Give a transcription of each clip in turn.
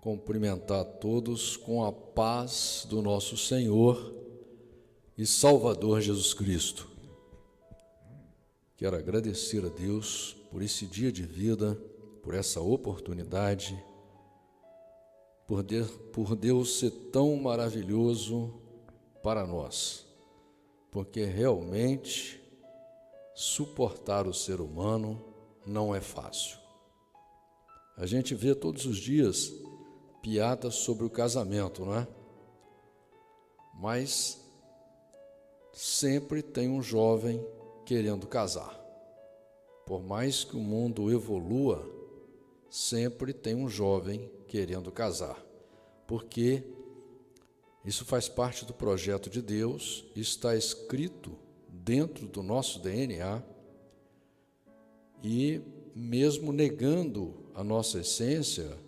cumprimentar a todos com a paz do nosso Senhor e Salvador Jesus Cristo. Quero agradecer a Deus por esse dia de vida, por essa oportunidade, por Deus ser tão maravilhoso para nós, porque realmente suportar o ser humano não é fácil. A gente vê todos os dias piadas sobre o casamento, não é? Mas sempre tem um jovem querendo casar. Por mais que o mundo evolua, sempre tem um jovem querendo casar, porque isso faz parte do projeto de Deus, está escrito dentro do nosso DNA, e mesmo negando a nossa essência,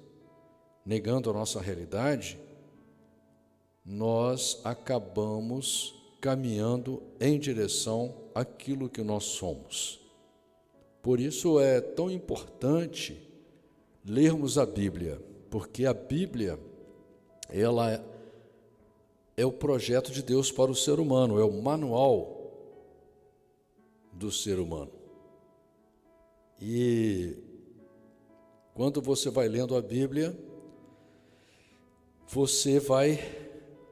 negando a nossa realidade, nós acabamos caminhando em direção àquilo que nós somos. Por isso é tão importante lermos a Bíblia, porque a Bíblia, ela é o projeto de Deus para o ser humano, é o manual do ser humano. E quando você vai lendo a Bíblia, você vai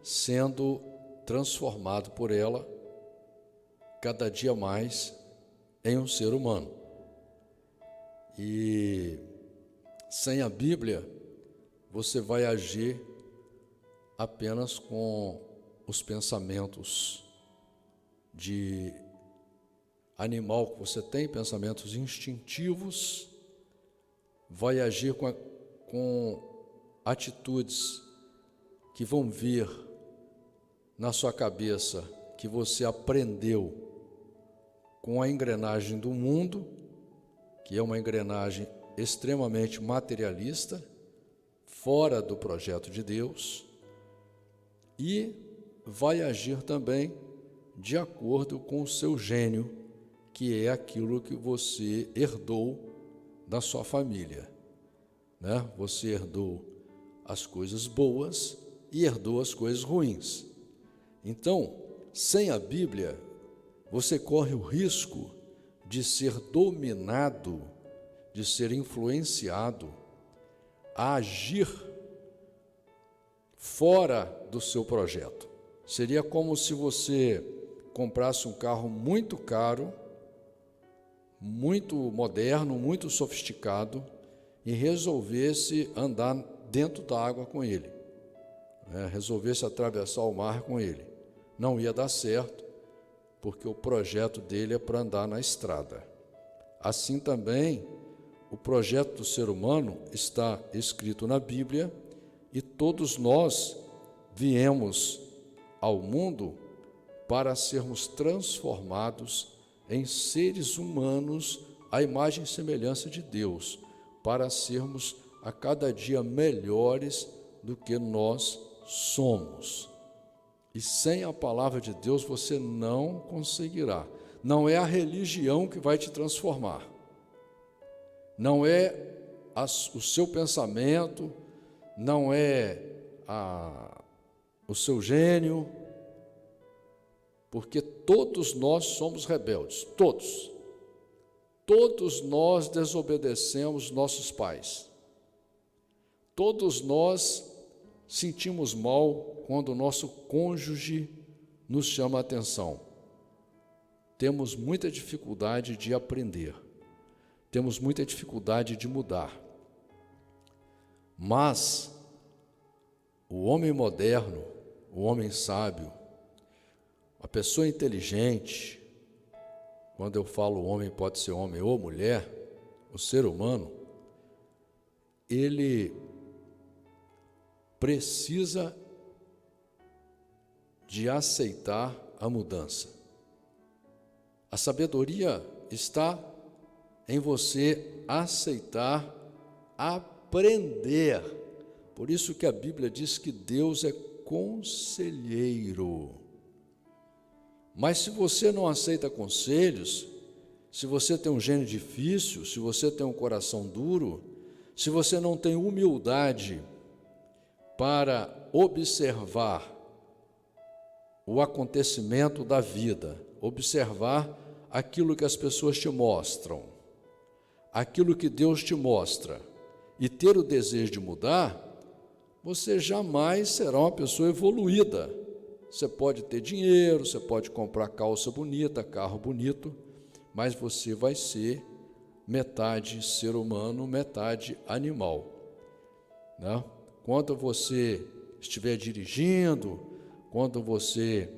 sendo transformado por ela cada dia mais em um ser humano. E sem a Bíblia, você vai agir apenas com os pensamentos de animal que você tem, pensamentos instintivos, vai agir com atitudes que vão vir na sua cabeça, que você aprendeu com a engrenagem do mundo, que é uma engrenagem extremamente materialista, fora do projeto de Deus, e vai agir também de acordo com o seu gênio, que é aquilo que você herdou da sua família, né? Você herdou as coisas boas e herdou as coisas ruins. Então, sem a Bíblia, você corre o risco de ser dominado, de ser influenciado a agir fora do seu projeto. Seria como se você comprasse um carro muito caro, muito moderno, muito sofisticado, e resolvesse andar dentro da água com ele, resolvesse atravessar o mar com ele. Não ia dar certo, porque o projeto dele é para andar na estrada. Assim também, o projeto do ser humano está escrito na Bíblia, e todos nós viemos ao mundo para sermos transformados em seres humanos à imagem e semelhança de Deus, para sermos a cada dia melhores do que nós somos. E sem a palavra de Deus você não conseguirá. Não é a religião que vai te transformar. Não é o seu pensamento, não é o seu gênio, porque todos nós somos rebeldes, todos. Todos nós desobedecemos nossos pais. Todos nós sentimos mal quando o nosso cônjuge nos chama a atenção. Temos muita dificuldade de aprender. Temos muita dificuldade de mudar. Mas o homem moderno, o homem sábio, a pessoa inteligente, quando eu falo homem, pode ser homem ou mulher, o ser humano, ele precisa de aceitar a mudança. A sabedoria está em você aceitar, aprender. Por isso que a Bíblia diz que Deus é conselheiro. Mas se você não aceita conselhos, se você tem um gênio difícil, se você tem um coração duro, se você não tem humildade para observar o acontecimento da vida, observar aquilo que as pessoas te mostram, aquilo que Deus te mostra, e ter o desejo de mudar, você jamais será uma pessoa evoluída. Você pode ter dinheiro, você pode comprar calça bonita, carro bonito, mas você vai ser metade ser humano, metade animal, né? Quando você estiver dirigindo, quando você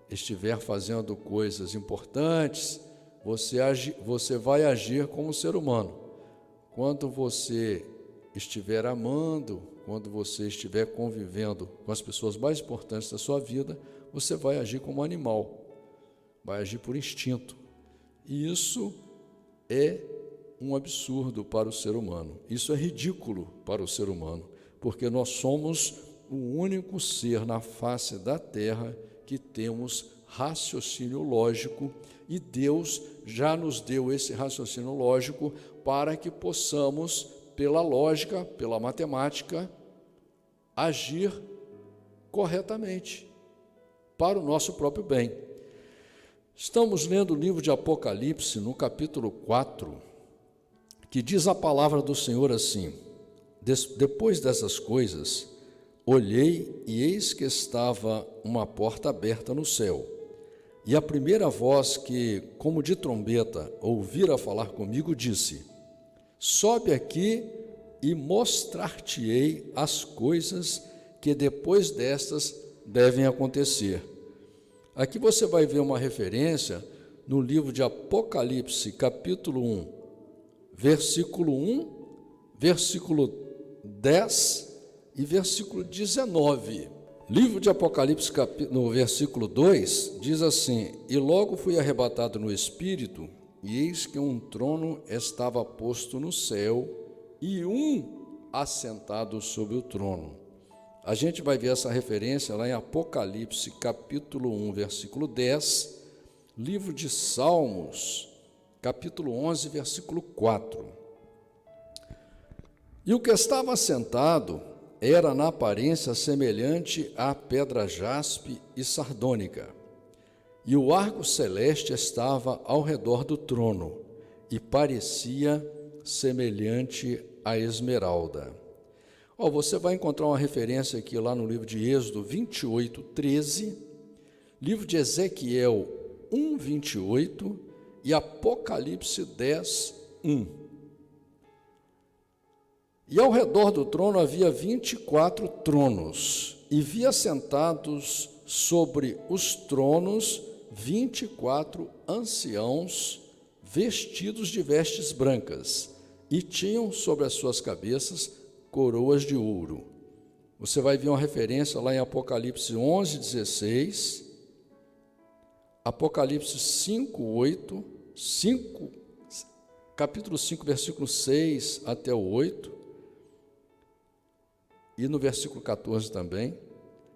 estiver fazendo coisas importantes, você vai agir como ser humano. Quando você estiver amando, quando você estiver convivendo com as pessoas mais importantes da sua vida, você vai agir como animal, vai agir por instinto. E isso é um absurdo para o ser humano, isso é ridículo para o ser humano, porque nós somos o único ser na face da terra que temos raciocínio lógico, e Deus já nos deu esse raciocínio lógico para que possamos, pela lógica, pela matemática, agir corretamente, para o nosso próprio bem. Estamos lendo o livro de Apocalipse, no capítulo 4, que diz a palavra do Senhor assim: depois dessas coisas, olhei e eis que estava uma porta aberta no céu, e a primeira voz que, como de trombeta, ouvira falar comigo, disse: sobe aqui e mostrar-te-ei as coisas que depois destas devem acontecer. Aqui você vai ver uma referência no livro de Apocalipse, capítulo 1, versículo 1, versículo 10 e versículo 19. Livro de Apocalipse, no versículo 2, diz assim: e logo fui arrebatado no Espírito, e eis que um trono estava posto no céu, e um assentado sobre o trono. A gente vai ver essa referência lá em Apocalipse, capítulo 1, versículo 10, livro de Salmos, capítulo 11, versículo 4. E o que estava assentado era na aparência semelhante à pedra jaspe e sardônica, e o arco celeste estava ao redor do trono, e parecia semelhante à esmeralda. Você vai encontrar uma referência aqui lá no livro de Êxodo 28, 13, livro de Ezequiel 1, 28 e Apocalipse 10, 1. E ao redor do trono havia 24 tronos, e vi assentados sobre os tronos 24 anciãos, vestidos de vestes brancas, e tinham sobre as suas cabeças coroas de ouro. Você vai ver uma referência lá em Apocalipse 11, 16, Apocalipse 5, 8, capítulo 5, versículo 6 até o 8, e no versículo 14 também,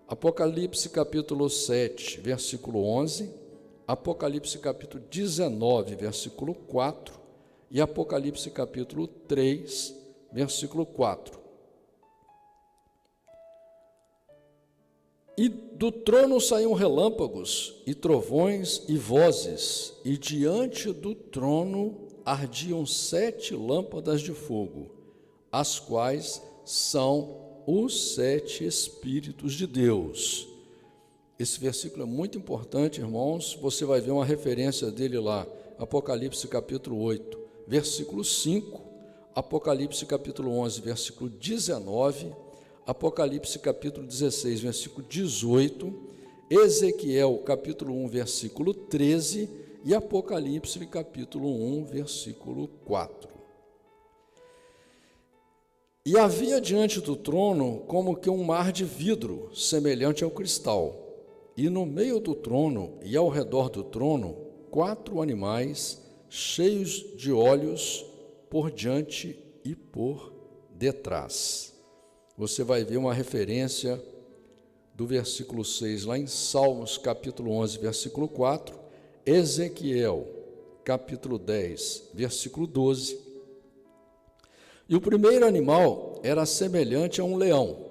Apocalipse capítulo 7, versículo 11, Apocalipse capítulo 19, versículo 4, e Apocalipse capítulo 3, versículo 4. E do trono saíam relâmpagos, e trovões, e vozes, e diante do trono ardiam 7 lâmpadas de fogo, as quais são os 7 Espíritos de Deus. Esse versículo é muito importante, irmãos. Você vai ver uma referência dele lá, Apocalipse capítulo 8, versículo 5, Apocalipse capítulo 11, versículo 19, Apocalipse capítulo 16, versículo 18, Ezequiel capítulo 1, versículo 13 e Apocalipse capítulo 1, versículo 4. E havia diante do trono como que um mar de vidro, semelhante ao cristal, e no meio do trono e ao redor do trono, 4 animais cheios de olhos por diante e por detrás. Você vai ver uma referência do versículo 6 lá em Salmos capítulo 11, versículo 4, Ezequiel capítulo 10, versículo 12. E o primeiro animal era semelhante a um leão,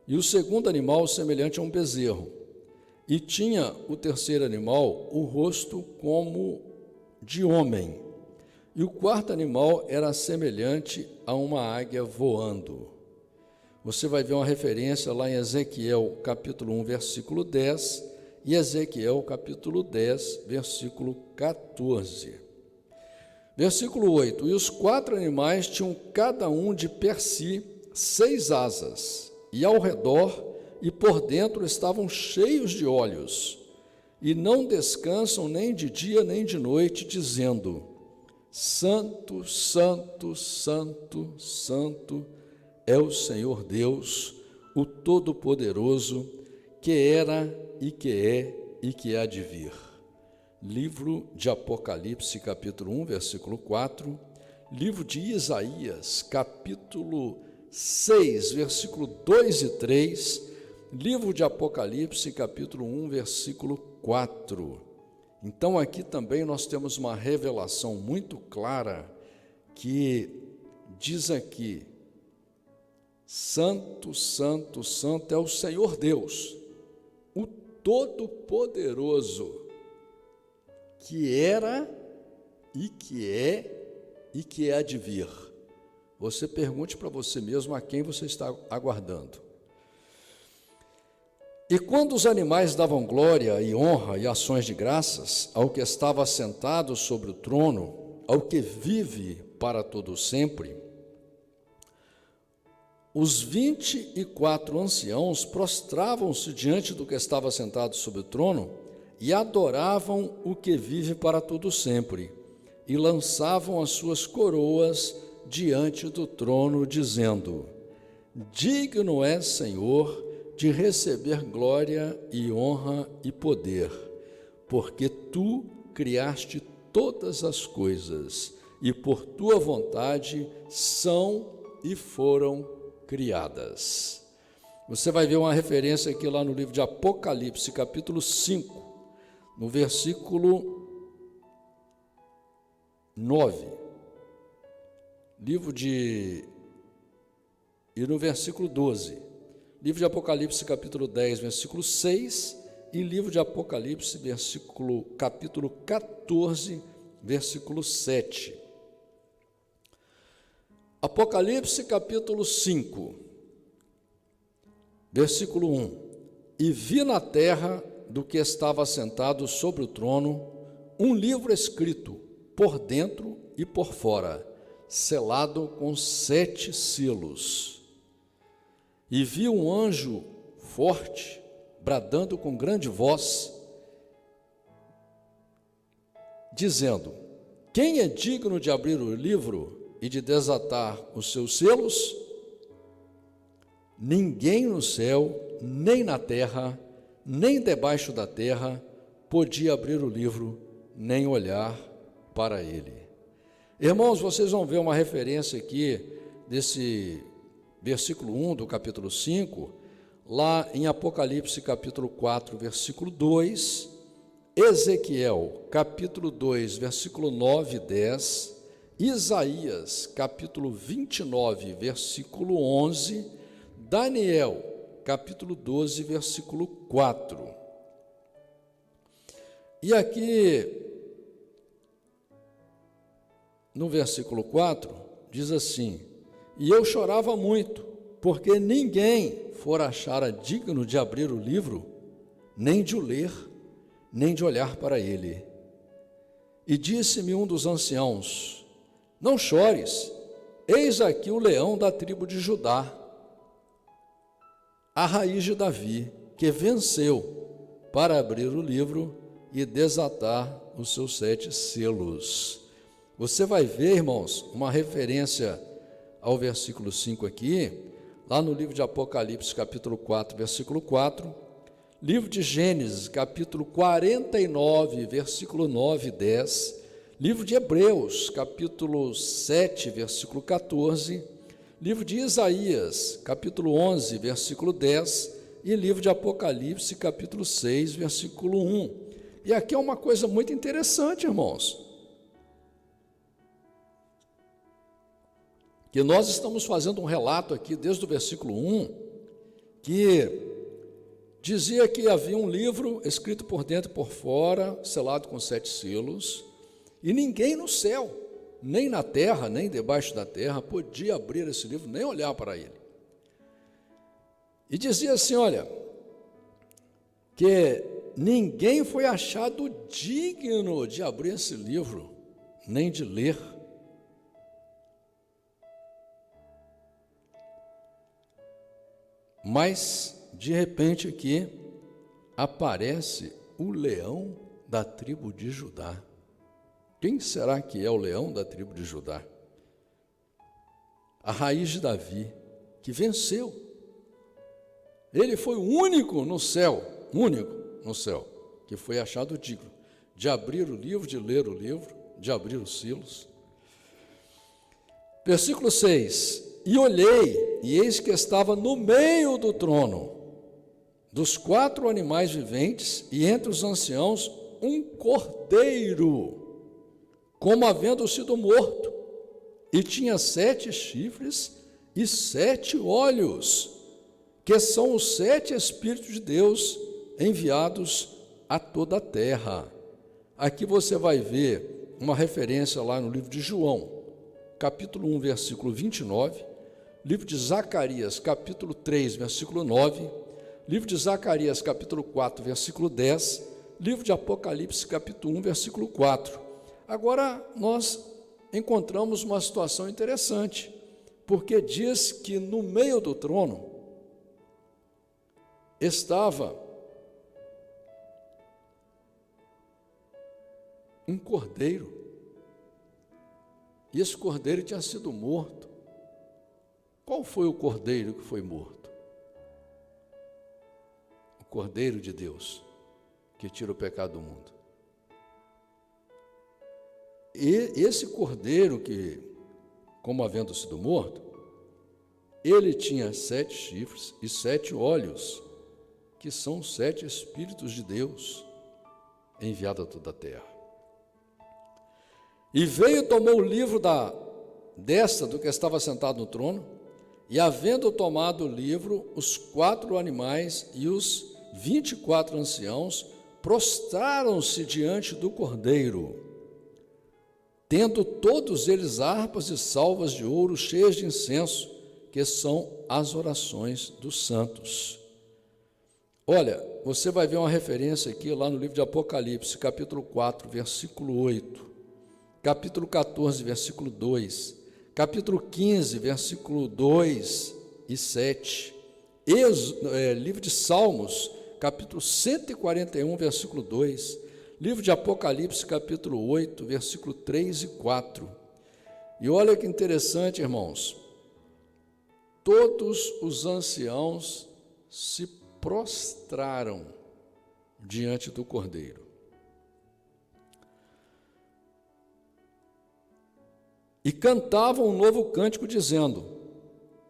e o segundo animal semelhante a um bezerro. E tinha o terceiro animal o rosto como de homem, e o quarto animal era semelhante a uma águia voando. Você vai ver uma referência lá em Ezequiel capítulo 1, versículo 10, e Ezequiel capítulo 10, versículo 14. Versículo 8: E os quatro animais tinham cada um de per si 6 asas, e ao redor e por dentro estavam cheios de olhos, e não descansam nem de dia nem de noite, dizendo: Santo, Santo, Santo, Santo é o Senhor Deus, o Todo-Poderoso, que era e que é e que há de vir. Livro de Apocalipse, capítulo 1, versículo 4. Livro de Isaías, capítulo 6, versículo 2 e 3. Livro de Apocalipse, capítulo 1, versículo 4. Então, aqui também nós temos uma revelação muito clara que diz aqui: Santo, Santo, Santo é o Senhor Deus, o Todo-Poderoso, que era e que é e que há de vir. Você pergunte para você mesmo a quem você está aguardando. E quando os animais davam glória e honra e ações de graças ao que estava assentado sobre o trono, ao que vive para todo sempre, os 24 anciãos prostravam-se diante do que estava sentado sobre o trono e adoravam o que vive para todo sempre, e lançavam as suas coroas diante do trono, dizendo: Digno é, Senhor, de receber glória e honra e poder, porque tu criaste todas as coisas, e por tua vontade são e foram criadas. Você vai ver uma referência aqui lá no livro de Apocalipse, capítulo 5, no versículo 9. E no versículo 12. Livro de Apocalipse, capítulo 10, versículo 6, e livro de Apocalipse, capítulo 14, versículo 7. Apocalipse, capítulo 5, versículo 1. E vi na terra do que estava sentado sobre o trono um livro escrito por dentro e por fora, selado com 7 selos. E vi um anjo forte, bradando com grande voz, dizendo: Quem é digno de abrir o livro e de desatar os seus selos? Ninguém no céu, nem na terra, nem debaixo da terra, podia abrir o livro, nem olhar para ele. Irmãos, vocês vão ver uma referência aqui desse versículo 1 do capítulo 5, lá em Apocalipse capítulo 4, versículo 2, Ezequiel capítulo 2, versículo 9 e 10, Isaías capítulo 29, versículo 11, Daniel capítulo 12, versículo 4. E aqui, no versículo 4, diz assim: E eu chorava muito, porque ninguém fora achara digno de abrir o livro, nem de o ler, nem de olhar para ele. E disse-me um dos anciãos: Não chores, eis aqui o leão da tribo de Judá, a raiz de Davi, que venceu para abrir o livro e desatar os seus 7 selos. Você vai ver, irmãos, uma referência ao versículo 5 aqui, lá no livro de Apocalipse, capítulo 4, versículo 4, livro de Gênesis, capítulo 49, versículo 9 e 10, livro de Hebreus, capítulo 7, versículo 14, livro de Isaías, capítulo 11, versículo 10, e livro de Apocalipse, capítulo 6, versículo 1. E aqui é uma coisa muito interessante, irmãos, que nós estamos fazendo um relato aqui desde o versículo 1, que dizia que havia um livro escrito por dentro e por fora, selado com 7 selos, e ninguém no céu, nem na terra, nem debaixo da terra, podia abrir esse livro, nem olhar para ele. E dizia assim, olha, que ninguém foi achado digno de abrir esse livro, nem de ler. Mas, de repente aqui, aparece o leão da tribo de Judá. Quem será que é o leão da tribo de Judá? A raiz de Davi, que venceu. Ele foi o único no céu, que foi achado digno de abrir o livro, de ler o livro, de abrir os selos. Versículo 6: E olhei, e eis que estava no meio do trono, dos 4 animais viventes, e entre os anciãos, um cordeiro, como havendo sido morto, e tinha 7 chifres e 7 olhos, que são os 7 Espíritos de Deus enviados a toda a terra. Aqui você vai ver uma referência lá no livro de João, capítulo 1, versículo 29, livro de Zacarias, capítulo 3, versículo 9, livro de Zacarias, capítulo 4, versículo 10, livro de Apocalipse, capítulo 1, versículo 4. Agora, nós encontramos uma situação interessante, porque diz que no meio do trono estava um cordeiro, e esse cordeiro tinha sido morto. Qual foi o cordeiro que foi morto? O Cordeiro de Deus, que tira o pecado do mundo. E esse cordeiro que, como havendo sido morto, ele tinha 7 chifres e 7 olhos, que são 7 Espíritos de Deus enviados a toda a terra. E veio e tomou o livro da destra do que estava sentado no trono, e havendo tomado o livro, os 4 animais e os 24 anciãos prostraram-se diante do cordeiro, tendo todos eles harpas e salvas de ouro cheias de incenso, que são as orações dos santos. Olha, você vai ver uma referência aqui lá no livro de Apocalipse, capítulo 4, versículo 8, capítulo 14, versículo 2, capítulo 15, versículo 2 e 7, livro de Salmos, capítulo 141, versículo 2, livro de Apocalipse, capítulo 8, versículo 3 e 4. E olha que interessante, irmãos, todos os anciãos se prostraram diante do Cordeiro. E cantavam um novo cântico, dizendo: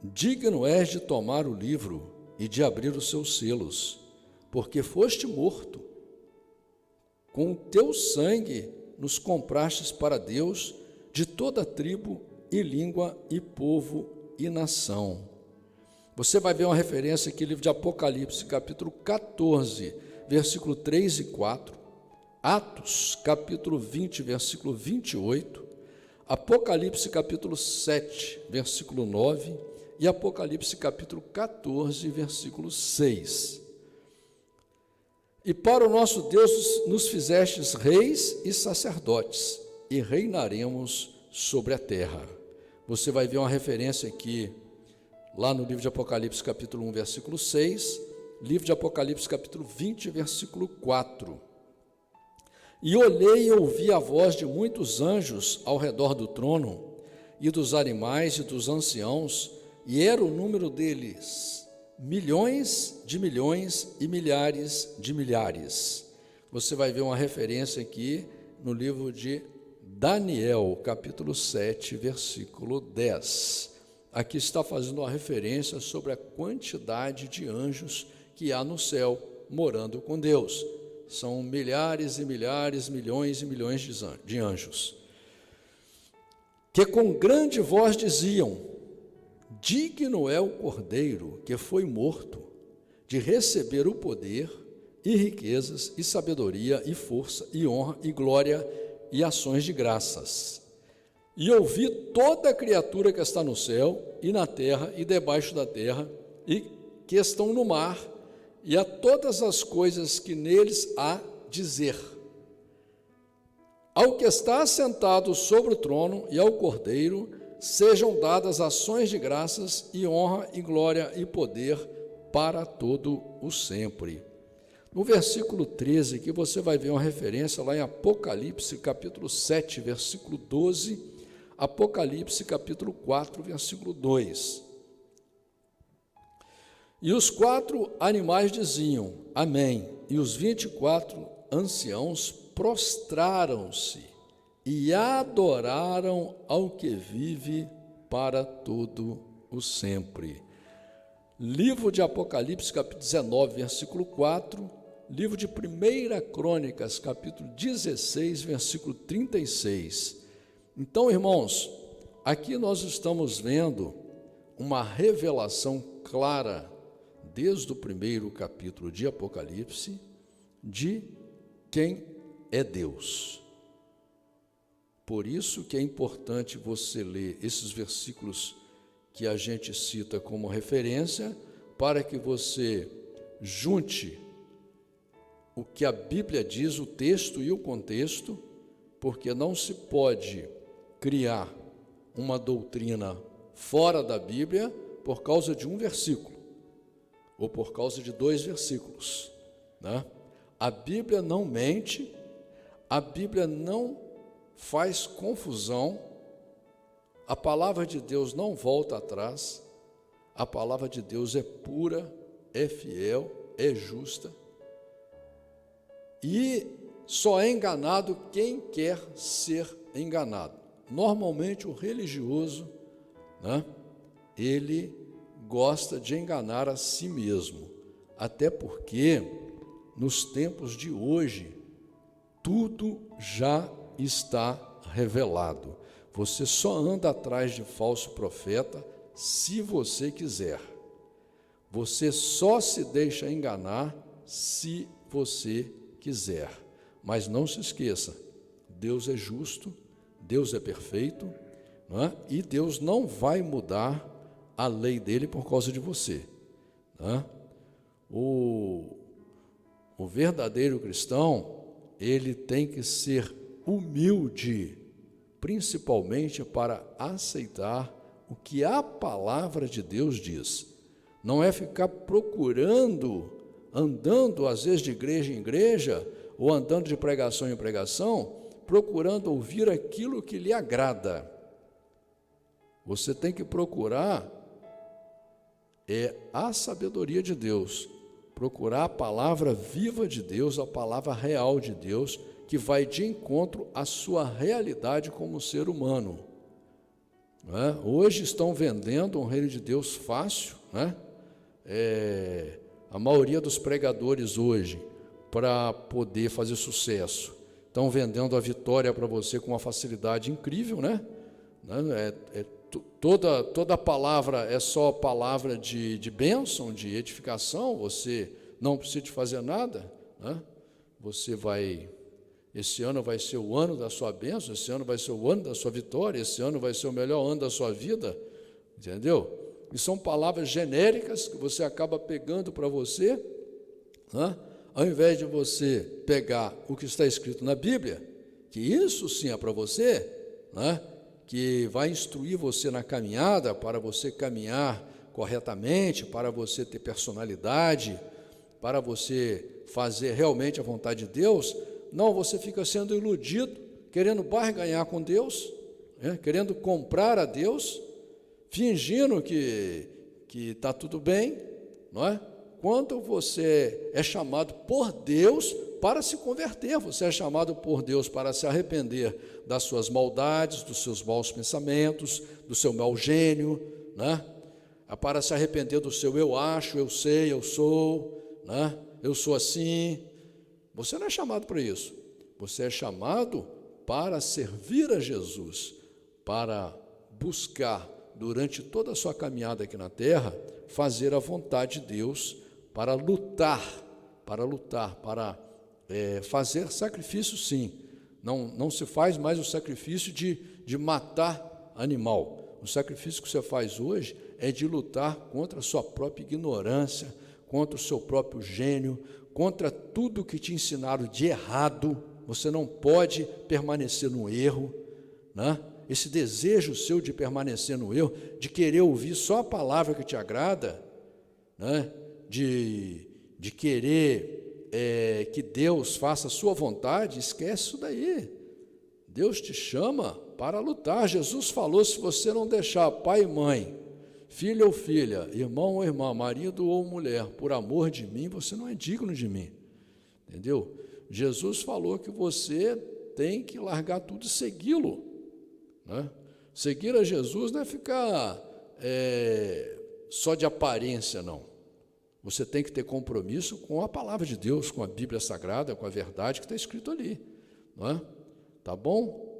Digno és de tomar o livro e de abrir os seus selos, porque foste morto. Com o teu sangue nos comprastes para Deus de toda tribo e língua e povo e nação. Você vai ver uma referência aqui no livro de Apocalipse, capítulo 14, versículo 3 e 4, Atos, capítulo 20, versículo 28, Apocalipse, capítulo 7, versículo 9, e Apocalipse, capítulo 14, versículo 6. E para o nosso Deus nos fizestes reis e sacerdotes, e reinaremos sobre a terra. Você vai ver uma referência aqui, lá no livro de Apocalipse, capítulo 1, versículo 6, livro de Apocalipse, capítulo 20, versículo 4. E olhei e ouvi a voz de muitos anjos ao redor do trono, e dos animais e dos anciãos, e era o número deles milhões de milhões e milhares de milhares. Você vai ver uma referência aqui no livro de Daniel, capítulo 7, versículo 10. Aqui está fazendo uma referência sobre a quantidade de anjos que há no céu morando com Deus. São milhares e milhares, milhões e milhões de anjos, que com grande voz diziam: Digno é o Cordeiro que foi morto de receber o poder e riquezas e sabedoria e força e honra e glória e ações de graças. E ouvi toda a criatura que está no céu e na terra e debaixo da terra e que estão no mar, e a todas as coisas que neles há dizer: ao que está assentado sobre o trono e ao Cordeiro sejam dadas ações de graças e honra e glória e poder para todo o sempre. No versículo 13, que você vai ver uma referência lá em Apocalipse, capítulo 7, versículo 12, Apocalipse, capítulo 4, versículo 2. E os 4 animais diziam: Amém. E os 24 anciãos prostraram-se e adoraram ao que vive para todo o sempre. Livro de Apocalipse, capítulo 19, versículo 4, livro de 1 Crônicas, capítulo 16, versículo 36. Então, irmãos, aqui nós estamos vendo uma revelação clara, desde o primeiro capítulo de Apocalipse, de quem é Deus. Por isso que é importante você ler esses versículos que a gente cita como referência, para que você junte o que a Bíblia diz, o texto e o contexto, porque não se pode criar uma doutrina fora da Bíblia por causa de um versículo, ou por causa de 2 versículos, né? A Bíblia não mente, a Bíblia não faz confusão, a palavra de Deus não volta atrás, a palavra de Deus é pura, é fiel, é justa, e só é enganado quem quer ser enganado. Normalmente o religioso, né, ele gosta de enganar a si mesmo, até porque nos tempos de hoje tudo já está revelado. Você só anda atrás de falso profeta se você quiser. Você só se deixa enganar se você quiser. Mas não se esqueça, Deus é justo, Deus é perfeito, não é? E Deus não vai mudar a lei dele por causa de você, não é? O verdadeiro cristão, ele tem que ser humilde, principalmente para aceitar o que a palavra de Deus diz. Não é ficar procurando, andando às vezes de igreja em igreja, ou andando de pregação em pregação, procurando ouvir aquilo que lhe agrada. Você tem que procurar a sabedoria de Deus, procurar a palavra viva de Deus, a palavra real de Deus, que vai de encontro à sua realidade como ser humano. Não é? Hoje estão vendendo um reino de Deus fácil, né? A maioria dos pregadores hoje, para poder fazer sucesso, estão vendendo a vitória para você com uma facilidade incrível, né? Toda palavra é só palavra de bênção, de edificação, você não precisa de fazer nada, né? Esse ano vai ser o ano da sua bênção, esse ano vai ser o ano da sua vitória, esse ano vai ser o melhor ano da sua vida, entendeu? E são palavras genéricas que você acaba pegando para você, né? Ao invés de você pegar o que está escrito na Bíblia, que isso sim é para você, né? Que vai instruir você na caminhada, para você caminhar corretamente, para você ter personalidade, para você fazer realmente a vontade de Deus. Não, você fica sendo iludido, querendo barganhar com Deus, né? Querendo comprar a Deus, fingindo que está tudo bem, não é? Quando você é chamado por Deus para se converter, você é chamado por Deus para se arrepender das suas maldades, dos seus maus pensamentos, do seu mau gênio, né? Para se arrepender do seu eu acho, eu sei, eu sou, né? Eu sou assim. Você não é chamado para isso. Você é chamado para servir a Jesus, para buscar, durante toda a sua caminhada aqui na terra, fazer a vontade de Deus, para lutar, para fazer sacrifício, sim. Não se faz mais o sacrifício de matar animal. O sacrifício que você faz hoje é de lutar contra a sua própria ignorância, contra o seu próprio gênio, contra tudo que te ensinaram de errado. Você não pode permanecer no erro, né? Esse desejo seu de permanecer no erro, de querer ouvir só a palavra que te agrada, né? de querer que Deus faça a sua vontade, esquece isso daí. Deus te chama para lutar. Jesus falou: se você não deixar pai e mãe, filho ou filha, irmão ou irmã, marido ou mulher, por amor de mim, você não é digno de mim. Entendeu? Jesus falou que você tem que largar tudo e segui-lo, né? Seguir a Jesus não é ficar só de aparência, não. Você tem que ter compromisso com a palavra de Deus, com a Bíblia Sagrada, com a verdade que está escrito ali, não é? Tá bom?